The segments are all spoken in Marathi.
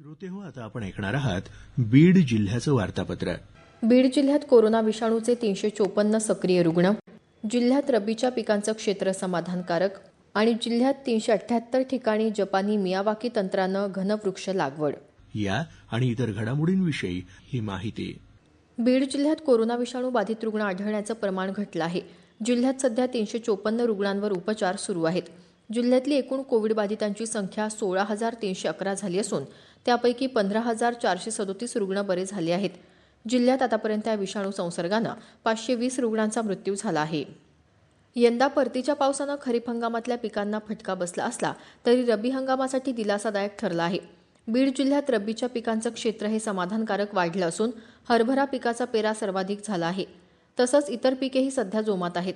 श्रोते हो, आता आपण ऐकणार आहात बीड जिल्ह्याचं वार्तापत्र. बीड जिल्ह्यात कोरोना विषाणूचे 354 सक्रिय रुग्ण, जिल्ह्यात रब्बीच्या पिकांचं क्षेत्र समाधानकारक आणि जिल्ह्यात 378 ठिकाणी जपानी मियावाकी तंत्रानं घनवृक्ष लागवड. या आणि इतर घडामोडींविषयी ही माहिती. बीड जिल्ह्यात कोरोना विषाणू बाधित रुग्ण आढळण्याचं प्रमाण घटलं आहे. जिल्ह्यात सध्या 354 रुग्णांवर उपचार सुरू आहेत. जिल्ह्यातली एकूण कोविड बाधितांची संख्या 16,311 झाली असून त्यापैकी 15,437 रुग्ण बरे झाले आहेत. जिल्ह्यात आतापर्यंत या विषाणू संसर्गानं 520 रुग्णांचा मृत्यू झाला आहे. यंदा परतीच्या पावसानं खरीप हंगामातल्या पिकांना फटका बसला असला तरी रब्बी हंगामासाठी दिलासादायक ठरला आहे. बीड जिल्ह्यात रब्बीच्या पिकांचं क्षेत्र हे समाधानकारक वाढलं असून हरभरा पिकाचा पेरा सर्वाधिक झाला आहे. तसंच इतर पिकेही सध्या जोमात आहेत.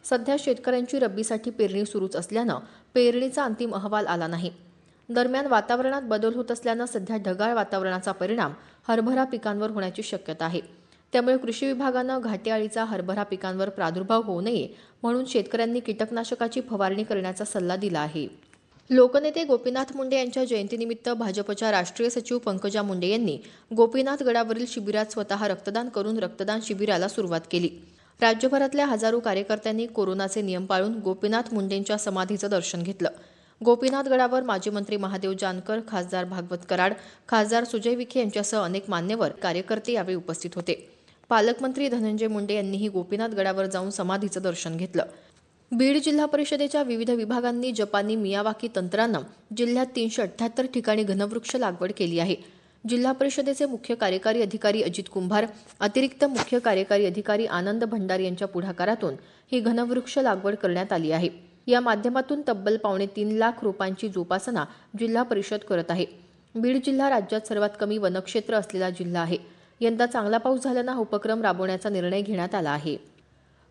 सध्या शेतकऱ्यांची रब्बीसाठी पेरणी सुरूच असल्यानं पेरणीचा अंतिम अहवाल आला नाही. दरम्यान वातावरणात बदल होत असल्यानं सध्या ढगाळ वातावरणाचा परिणाम हरभरा पिकांवर होण्याची शक्यता आहे. त्यामुळे कृषी विभागानं घाटे अळीचा हरभरा पिकांवर प्रादुर्भाव होऊ नये म्हणून शेतकऱ्यांनी कीटकनाशकाची फवारणी करण्याचा सल्ला दिला आहे. लोकनेते गोपीनाथ मुंडे यांच्या जयंतीनिमित्त भाजपच्या राष्ट्रीय सचिव पंकजा मुंडे यांनी गोपीनाथ गडावरील शिबिरात स्वतः रक्तदान करून रक्तदान शिबिराला सुरुवात केली. राज्यभरातल्या हजारो कार्यकर्त्यांनी कोरोनाचे नियम पाळून गोपीनाथ मुंडेंच्या समाधीचं दर्शन घेतलं. गोपीनाथ गडावर माजी मंत्री महादेव जानकर, खासदार भागवत कराड, खासदार सुजय विखे यांच्यासह अनेक मान्यवर कार्यकर्ते यावेळी उपस्थित होते. पालकमंत्री धनंजय मुंडे यांनीही गोपीनाथ गडावर जाऊन समाधीचं दर्शन घेतलं. बीड जिल्हा परिषदेच्या विविध विभागांनी जपानी मियावाकी तंत्रानं जिल्ह्यात 378 ठिकाणी घनवृक्ष लागवड केली आहे. जिल्हा परिषदेचे मुख्य कार्यकारी अधिकारी अजित कुंभार, अतिरिक्त मुख्य कार्यकारी अधिकारी आनंद भंडारी यांच्या पुढाकारातून ही घनवृक्ष लागवड करण्यात आली आहे. या माध्यमातून तब्बल 3.25 लाख रोपांची जोपासना जिल्हा परिषद करत आहे. बीड जिल्हा राज्यात सर्वात कमी वनक्षेत्र असलेला जिल्हा आहे. यंदा चांगला पाऊस झाल्यानं हा उपक्रम राबवण्याचा निर्णय घेण्यात आला आहे.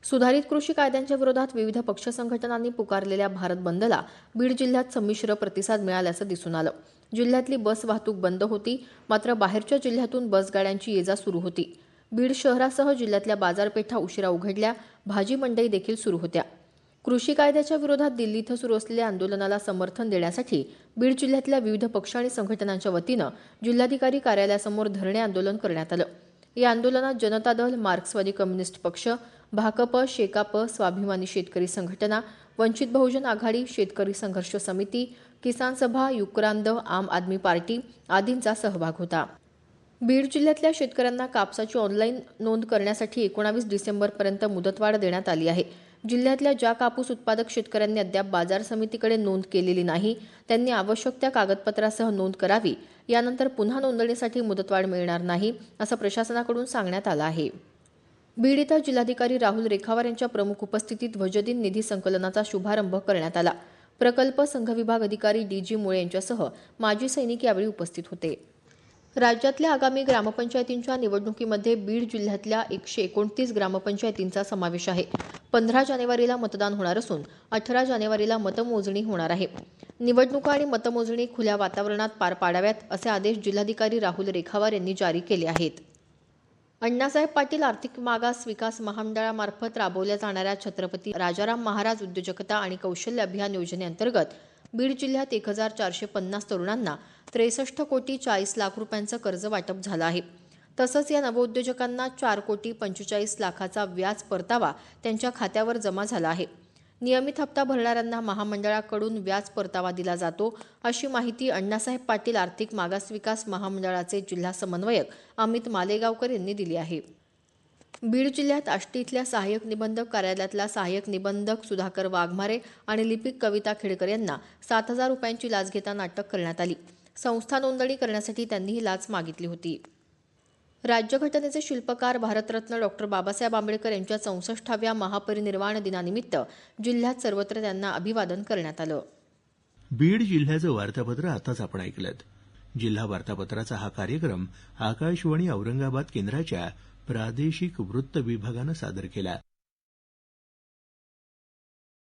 सुधारित कृषी कायद्यांच्या विरोधात विविध पक्ष संघटनांनी पुकारलेल्या भारत बंदला बीड जिल्ह्यात संमिश्र प्रतिसाद मिळाल्याचं दिसून आलं. जिल्ह्यातली बस वाहतूक बंद होती, मात्र बाहेरच्या जिल्ह्यातून बसगाड्यांची ये-जा सुरू होती. बीड शहरासह जिल्ह्यातल्या बाजारपेठा उशिरा उघडल्या, भाजी मंडई देखील सुरू होत्या. कृषी कायद्याच्या विरोधात दिल्ली इथं सुरू असलेल्या आंदोलनाला समर्थन देण्यासाठी बीड जिल्ह्यातल्या विविध पक्ष आणि संघटनांच्या वतीनं जिल्हाधिकारी कार्यालयासमोर धरणे आंदोलन करण्यात आलं. या आंदोलनात जनता दल, मार्क्सवादी कम्युनिस्ट पक्ष, भाकप, शेकाप, स्वाभिमानी शेतकरी संघटना, वंचित बहुजन आघाडी, शेतकरी संघर्ष समिती, किसान सभा, युक्रांद, आम आदमी पार्टी आदींचा सहभाग होता. बीड जिल्ह्यातल्या शेतकऱ्यांना कापसाची ऑनलाईन नोंद करण्यासाठी 19 डिसेंबरपर्यंत मुदतवाढ देण्यात आली आहे. जिल्ह्यातल्या ज्या कापूस उत्पादक शेतकऱ्यांनी अद्याप बाजार समितीकडे नोंद केलेली नाही त्यांनी आवश्यक त्या कागदपत्रासह नोंद करावी. यानंतर पुन्हा नोंदणीसाठी मुदतवाढ मिळणार नाही असं प्रशासनाकडून सांगण्यात आलं आहे. बीड इथं जिल्हाधिकारी राहुल रेखावार यांच्या प्रमुख उपस्थितीत ध्वजदिन निधी संकलनाचा शुभारंभ करण्यात आला. प्रकल्प संघ विभाग अधिकारी डी.जी. मुळे यांच्यासह माजी सैनिक यावेळी उपस्थित होते. राज्यातल्या आगामी ग्रामपंचायतींच्या निवडणुकीमध्ये बीड जिल्ह्यातल्या 129 ग्रामपंचायतींचा समावेश आहे. 15 जानेवारीला मतदान होणार असून 18 जानेवारीला मतमोजणी होणार आहे. निवडणुका आणि मतमोजणी खुल्या वातावरणात पार पाडाव्यात असे आदेश जिल्हाधिकारी राहुल रेखावार यांनी जारी केले आहेत. अण्णासाहेब पाटील आर्थिक मागास विकास महामंडळामार्फत राबवल्या जाणाऱ्या छत्रपती राजाराम महाराज उद्योजकता आणि कौशल्य अभियान योजनेअंतर्गत बीड जिल्ह्यात 1,450 तरुणांना 63 कोटी 40 लाख रुपयांचं कर्ज वाटप झालं आहे. तसंच या नवउद्योजकांना 4 कोटी 45 लाखाचा व्याज परतावा त्यांच्या खात्यावर जमा झाला आहे. नियमित हप्ता भरणाऱ्यांना महामंडळाकडून व्याज परतावा दिला जातो अशी माहिती अण्णासाहेब पाटील आर्थिक मागास विकास महामंडळाचे जिल्हा समन्वयक अमित मालेगावकर यांनी दिली आहे. बीड जिल्ह्यात आष्टी इथल्या सहाय्यक निबंधक कार्यालयातला सहाय्यक निबंधक सुधाकर वाघमारे आणि लिपिक कविता खेडकर यांना 7,000 रुपयांची लाच घेताना अटक करण्यात आली. संस्था नोंदणी करण्यासाठी त्यांनी ही लाच मागितली होती. राज्यघटनेचे शिल्पकार भारतरत्न डॉ. बाबासाहेब आंबेडकर यांच्या 64व्या महापरिनिर्वाण दिनानिमित्त जिल्ह्यात सर्वत्र त्यांना अभिवादन करण्यात आलं. बीड जिल्ह्याचं वार्तापत्र आताच आपण ऐकलं. जिल्हा वार्तापत्राचा हा कार्यक्रम आकाशवाणी औरंगाबाद केंद्राच्या प्रादेशिक वृत्त विभागानं सादर केला.